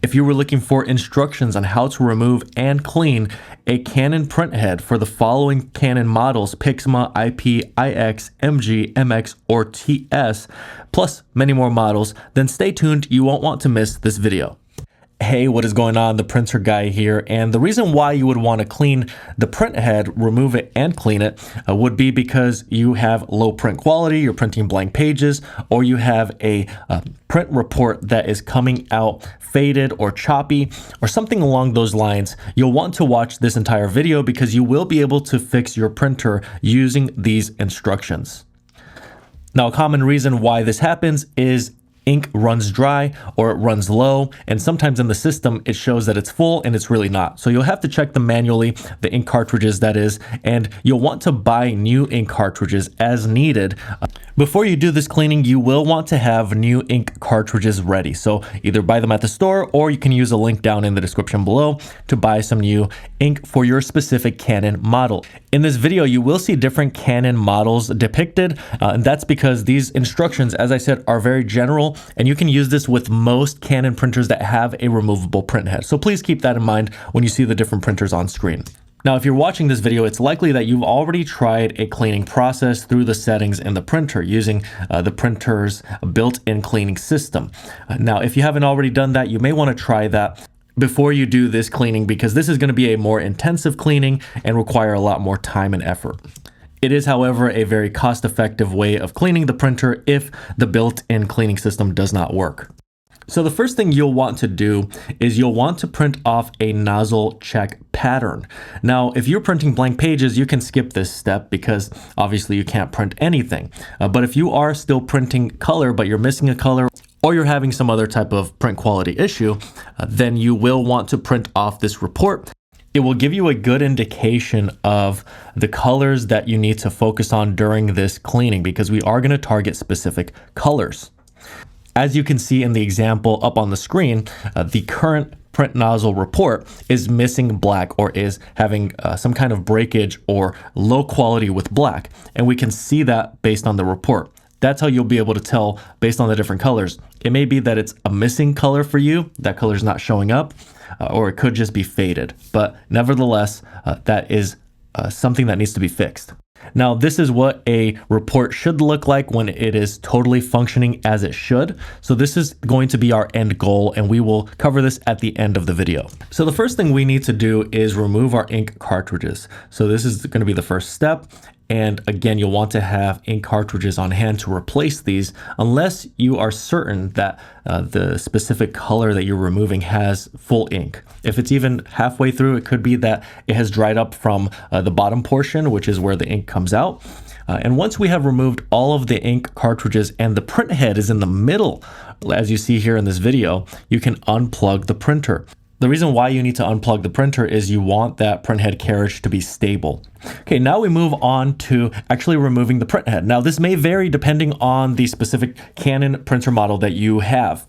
If you were looking for instructions on how to remove and clean a Canon printhead for the following Canon models, Pixma, IP, IX, MG, MX, or TS, plus many more models, then stay tuned, you won't want to miss this video. Hey, what is going on? The printer guy here, and the reason why you would want to clean the printhead, remove it and clean it, would be because you have low print quality, you're printing blank pages, or you have a print report that is coming out faded or choppy or something along those lines. You'll want to watch this entire video because you will be able to fix your printer using these instructions. Now, a common reason why this happens is ink runs dry or it runs low, and sometimes in the system it shows that it's full and it's really not. So you'll have to check them manually, the ink cartridges that is, and you'll want to buy new ink cartridges as needed. Before you do this cleaning, you will want to have new ink cartridges ready. So either buy them at the store, or you can use a link down in the description below to buy some new ink for your specific Canon model. In this video, you will see different Canon models depicted, and that's because these instructions, as I said, are very general, and you can use this with most Canon printers that have a removable printhead. So please keep that in mind when you see the different printers on screen. Now, if you're watching this video, it's likely that you've already tried a cleaning process through the settings in the printer using the printer's built-in cleaning system. Now, if you haven't already done that, you may want to try that before you do this cleaning, because this is going to be a more intensive cleaning and require a lot more time and effort. It is, however, a very cost-effective way of cleaning the printer if the built-in cleaning system does not work. So the first thing you'll want to do is you'll want to print off a nozzle check pattern. Now, if you're printing blank pages, you can skip this step because obviously you can't print anything. But if you are still printing color, but you're missing a color, or you're having some other type of print quality issue, then you will want to print off this report. It will give you a good indication of the colors that you need to focus on during this cleaning, because we are going to target specific colors. As you can see in the example up on the screen, the current print nozzle report is missing black, or is having some kind of breakage or low quality with black. And we can see that based on the report. That's how you'll be able to tell based on the different colors. It may be that it's a missing color for you, that color is not showing up, or it could just be faded. But nevertheless, that is something that needs to be fixed. Now, this is what a report should look like when it is totally functioning as it should. So this is going to be our end goal, and we will cover this at the end of the video. So the first thing we need to do is remove our ink cartridges. So this is going to be the first step. And again, you'll want to have ink cartridges on hand to replace these, unless you are certain that the specific color that you're removing has full ink. If it's even halfway through, it could be that it has dried up from the bottom portion, which is where the ink comes out. And once we have removed all of the ink cartridges and the print head is in the middle, as you see here in this video, you can unplug the printer. The reason why you need to unplug the printer is you want that printhead carriage to be stable. Okay, now we move on to actually removing the printhead. Now, this may vary depending on the specific Canon printer model that you have.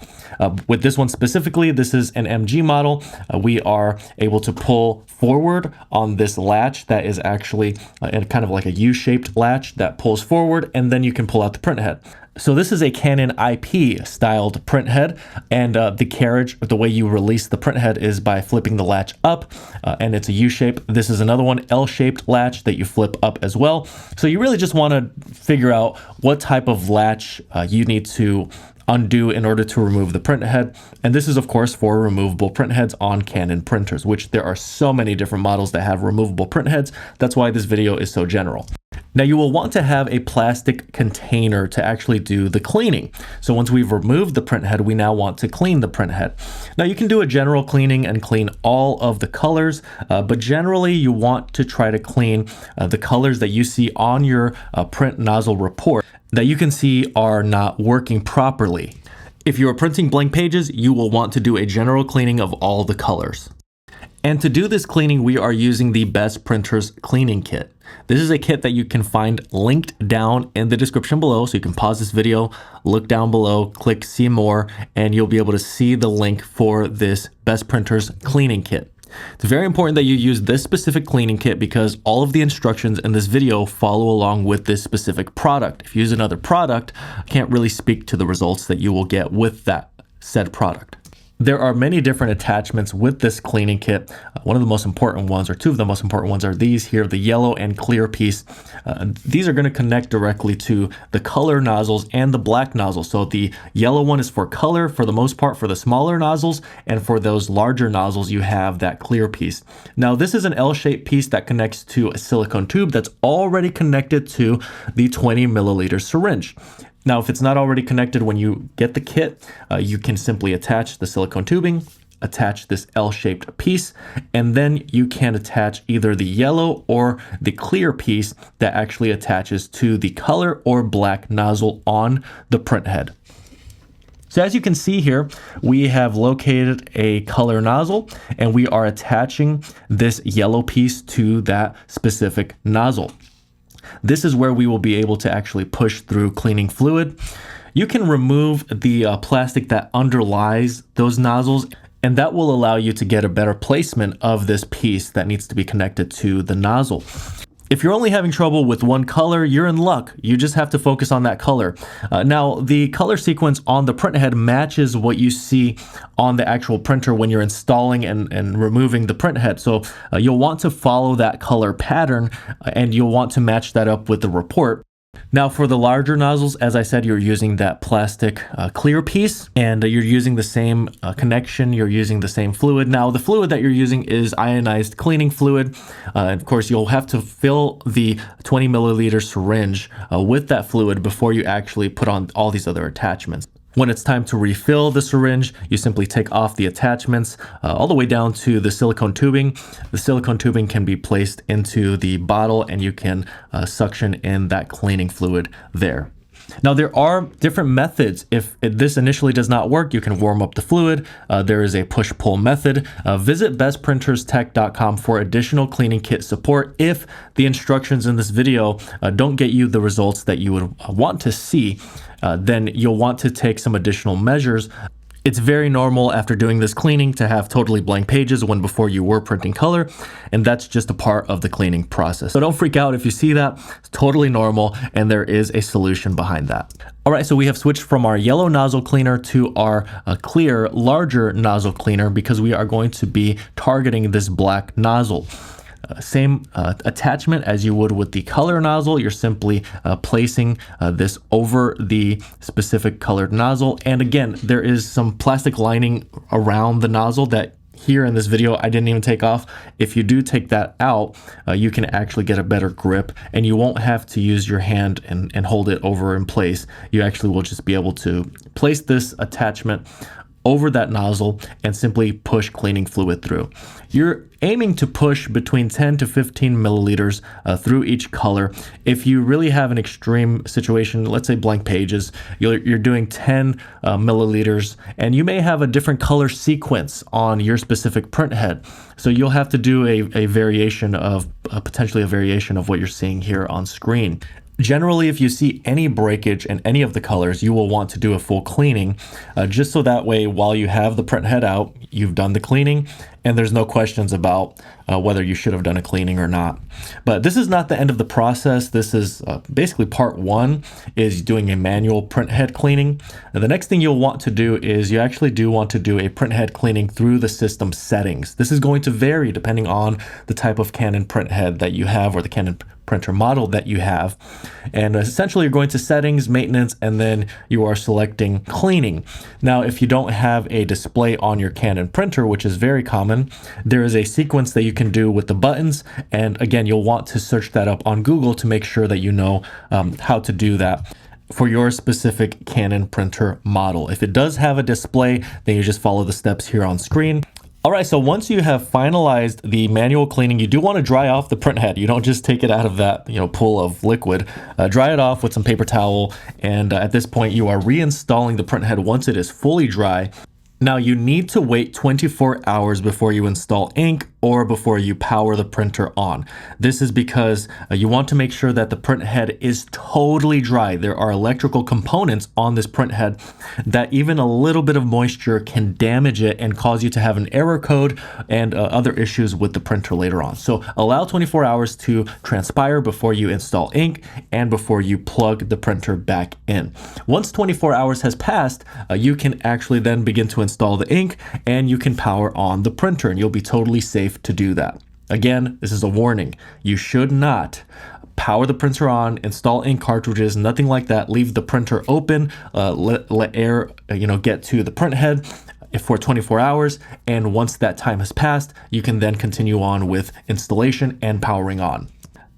With this one specifically, this is an MG model. We are able to pull forward on this latch that is actually kind of like a U-shaped latch that pulls forward, and then you can pull out the printhead. So this is a Canon IP styled printhead, and the carriage, the way you release the printhead is by flipping the latch up, and it's a U-shape. This is another one, L-shaped latch that you flip up as well. So you really just want to figure out what type of latch you need to undo in order to remove the printhead. And this is, of course, for removable printheads on Canon printers, which there are so many different models that have removable printheads. That's why this video is so general. Now, you will want to have a plastic container to actually do the cleaning. So once we've removed the printhead, we now want to clean the printhead. Now, you can do a general cleaning and clean all of the colors, but generally you want to try to clean the colors that you see on your print nozzle report that you can see are not working properly. If you are printing blank pages, you will want to do a general cleaning of all the colors. And to do this cleaning, we are using the Best Printers Cleaning Kit. This is a kit that you can find linked down in the description below. So you can pause this video, look down below, click see more, and you'll be able to see the link for this Best Printers Cleaning Kit. It's very important that you use this specific cleaning kit because all of the instructions in this video follow along with this specific product. If you use another product, I can't really speak to the results that you will get with that said product. There are many different attachments with this cleaning kit. One of the most important ones, or two of the most important ones, are these here, the yellow and clear piece. These are going to connect directly to the color nozzles and the black nozzles. So the yellow one is for color, for the most part, for the smaller nozzles, and for those larger nozzles, you have that clear piece. Now, this is an L-shaped piece that connects to a silicone tube that's already connected to the 20 milliliter syringe. Now, if it's not already connected when you get the kit, you can simply attach the silicone tubing, attach this L-shaped piece, and then you can attach either the yellow or the clear piece that actually attaches to the color or black nozzle on the printhead. So as you can see here, we have located a color nozzle and we are attaching this yellow piece to that specific nozzle. This is where we will be able to actually push through cleaning fluid. You can remove the plastic that underlies those nozzles, and that will allow you to get a better placement of this piece that needs to be connected to the nozzle. If you're only having trouble with one color, you're in luck. You just have to focus on that color. Now, the color sequence on the printhead matches what you see on the actual printer when you're installing and removing the printhead. So you'll want to follow that color pattern and you'll want to match that up with the report. Now for the larger nozzles, as I said, you're using that plastic clear piece and you're using the same connection, you're using the same fluid. Now the fluid that you're using is ionized cleaning fluid. Of course, you'll have to fill the 20 milliliter syringe with that fluid before you actually put on all these other attachments. When it's time to refill the syringe, you simply take off the attachments all the way down to the silicone tubing. The silicone tubing can be placed into the bottle and you can suction in that cleaning fluid there. Now, there are different methods. If this initially does not work, you can warm up the fluid. There is a push-pull method. Visit bestprinterstech.com for additional cleaning kit support. If the instructions in this video don't get you the results that you would want to see, then you'll want to take some additional measures. It's very normal after doing this cleaning to have totally blank pages when before you were printing color, and that's just a part of the cleaning process. So don't freak out if you see that. It's totally normal, and there is a solution behind that. All right, so we have switched from our yellow nozzle cleaner to our clear, larger nozzle cleaner because we are going to be targeting this black nozzle. Same attachment as you would with the color nozzle. You're simply placing this over the specific colored nozzle. And again, there is some plastic lining around the nozzle that here in this video I didn't even take off. If you do take that out, you can actually get a better grip and you won't have to use your hand and hold it over in place. You actually will just be able to place this attachment over that nozzle and simply push cleaning fluid through. You're aiming to push between 10 to 15 milliliters through each color. If you really have an extreme situation, let's say blank pages, you're doing 10 milliliters, and you may have a different color sequence on your specific printhead. So you'll have to do a variation of, potentially a variation of what you're seeing here on screen. Generally, if you see any breakage in any of the colors, you will want to do a full cleaning, just so that way while you have the printhead out, you've done the cleaning and there's no questions about whether you should have done a cleaning or not. But this is not the end of the process. This is basically part one, is doing a manual printhead cleaning. Now, the next thing you'll want to do is you actually do want to do a printhead cleaning through the system settings. This is going to vary depending on the type of Canon printhead that you have or the Canon printer model that you have. And essentially you're going to settings, maintenance, and then you are selecting cleaning. Now, if you don't have a display on your Canon printer, which is very common, there is a sequence that you can do with the buttons. And again, you'll want to search that up on Google to make sure that you know how to do that for your specific Canon printer model. If it does have a display, then you just follow the steps here on screen. All right, so once you have finalized the manual cleaning, you do want to dry off the printhead. You don't just take it out of that, pool of liquid. Dry it off with some paper towel, and at this point, you are reinstalling the printhead once it is fully dry. Now, you need to wait 24 hours before you install ink or before you power the printer on. This is because you want to make sure that the print head is totally dry. There are electrical components on this print head that even a little bit of moisture can damage it and cause you to have an error code and other issues with the printer later on. So allow 24 hours to transpire before you install ink and before you plug the printer back in. Once 24 hours has passed, you can actually then begin to install the ink and you can power on the printer, and you'll be totally safe to do that. Again, this is a warning. You should not power the printer on, install ink cartridges, nothing like that. Leave the printer open, let air get to the print head for 24 hours. And once that time has passed, you can then continue on with installation and powering on.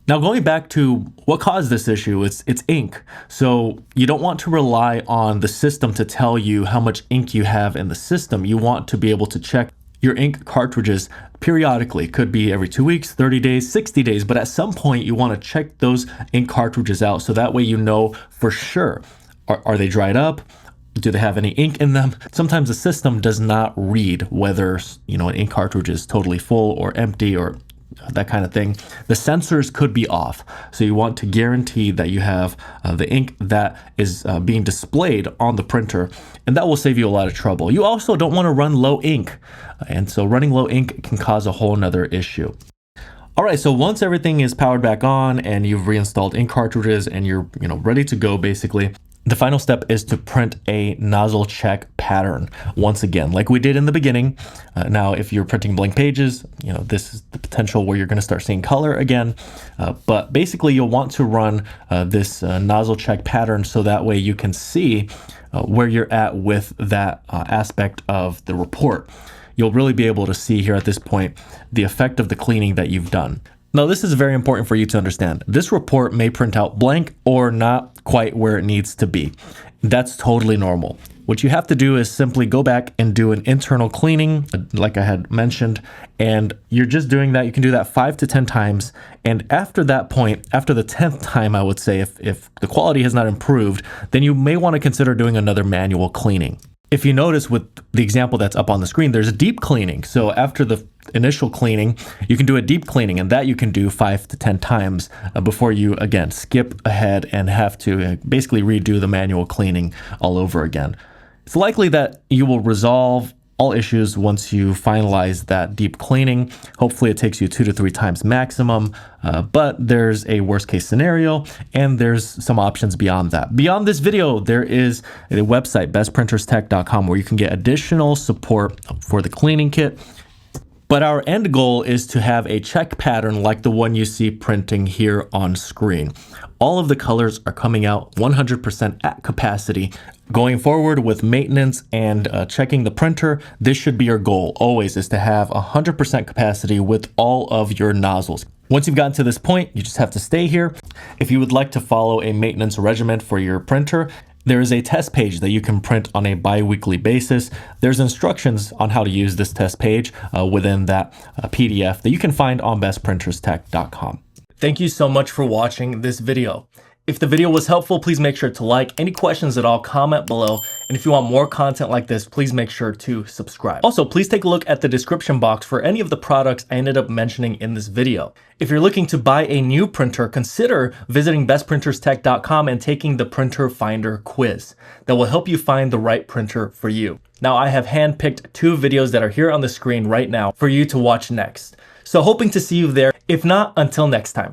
Now, going back to what caused this issue, it's ink. So you don't want to rely on the system to tell you how much ink you have in the system. You want to be able to check your ink cartridges periodically. Could be every 2 weeks, 30 days, 60 days, but at some point you want to check those ink cartridges out so that way you know for sure, are they dried up? Do they have any ink in them? Sometimes the system does not read whether an ink cartridge is totally full or empty or that kind of thing. The sensors could be off. So you want to guarantee that you have the ink that is being displayed on the printer, and that will save you a lot of trouble. You also don't want to run low ink. And so running low ink can cause a whole nother issue. All right, so once everything is powered back on and you've reinstalled ink cartridges and you're ready to go, basically, the final step is to print a nozzle check pattern. Once again, like we did in the beginning. Now, if you're printing blank pages, this is the potential where you're going to start seeing color again. But basically, you'll want to run this nozzle check pattern so that way you can see where you're at with that aspect of the report. You'll really be able to see here at this point the effect of the cleaning that you've done. Now, this is very important for you to understand. This report may print out blank or not quite where it needs to be. That's totally normal. What you have to do is simply go back and do an internal cleaning, like I had mentioned, and you're just doing that. You can do that 5 to 10 times. And after that point, after the 10th time, I would say, if the quality has not improved, then you may want to consider doing another manual cleaning. If you notice with the example that's up on the screen, there's a deep cleaning. So after the initial cleaning, you can do a deep cleaning, and that you can do 5 to 10 times before you, again, skip ahead and have to basically redo the manual cleaning all over again. It's likely that you will resolve all issues once you finalize that deep cleaning. Hopefully it takes you 2 to 3 times maximum, but there's a worst case scenario and there's some options beyond that. Beyond this video, there is a website, bestprinterstech.com, where you can get additional support for the cleaning kit. But our end goal is to have a check pattern like the one you see printing here on screen. All of the colors are coming out 100% at capacity. Going forward with maintenance and checking the printer, this should be your goal always, is to have 100% capacity with all of your nozzles. Once you've gotten to this point, you just have to stay here. If you would like to follow a maintenance regimen for your printer, there is a test page that you can print on a bi-weekly basis. There's instructions on how to use this test page within that PDF that you can find on bestprinterstech.com. Thank you so much for watching this video. If the video was helpful, please make sure to like. Any questions at all, comment below. And if you want more content like this, please make sure to subscribe. Also, please take a look at the description box for any of the products I ended up mentioning in this video. If you're looking to buy a new printer, consider visiting bestprinterstech.com and taking the Printer Finder quiz that will help you find the right printer for you. Now, I have handpicked 2 videos that are here on the screen right now for you to watch next. So hoping to see you there. If not, until next time.